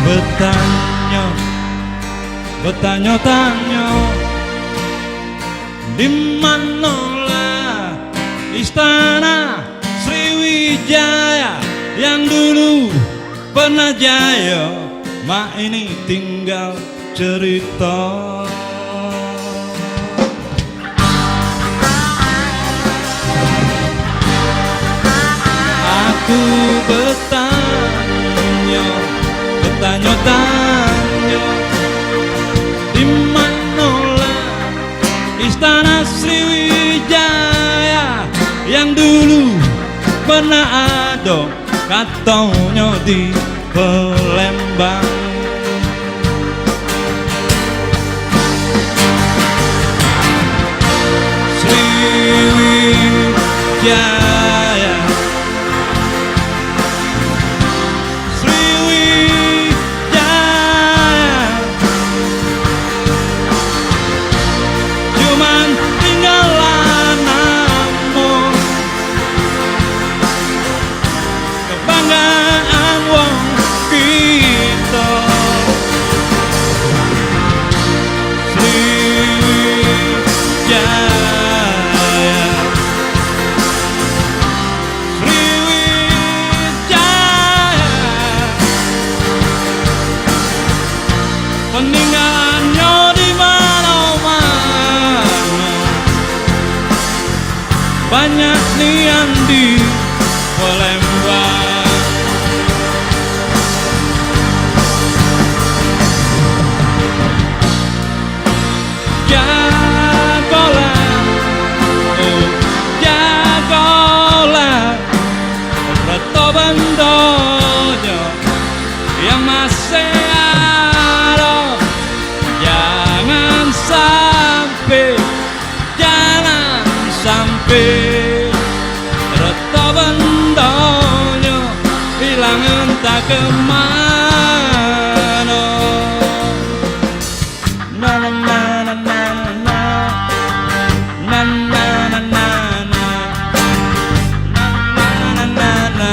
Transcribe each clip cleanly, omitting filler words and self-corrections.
bertanya-tanya di manalah istana Sriwijaya yang dulu pernah jaya, mak ini tinggal cerita. Aku bertanya-tanya di manalah istana Sriwijaya yang dulu pernah ada, katanya di Palembang. Sriwijaya, Sriwijaya, cuman tinggalan namun kebanggaan wong kita. Sriwijaya, Sriwijaya, peninggalannya di mana-mana, banyak nian di Palembang. Jagolah, oh jagolah, reto bendonya yang masih ada. Jangan sampai reto bendonya hilang entah kemana. Na na na na na na na na na na na na na na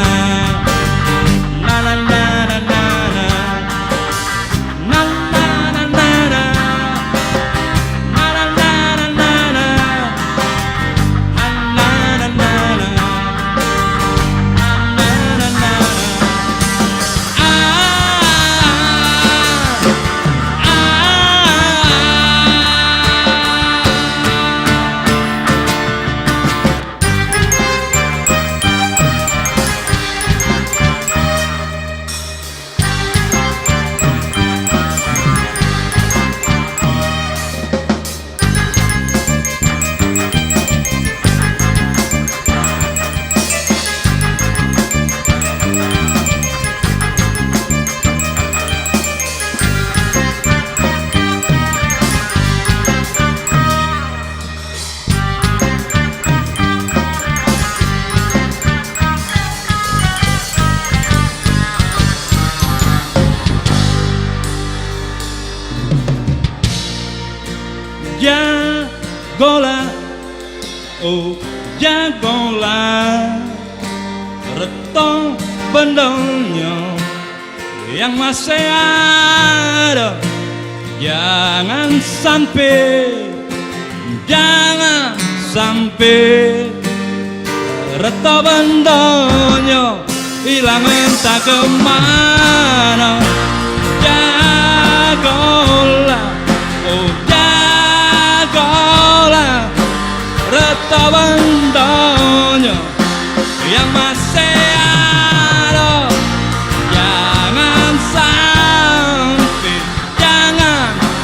Jagolah, oh jagolah, reto bendonya yang masih ada. Jangan sampai reto bendonya hilang entah kemana. Jagolah, oh jagolah, reto bendonya yang masih ada. Jangan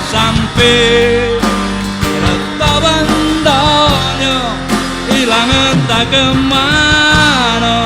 sampai reto bendonya hilang entah kemana.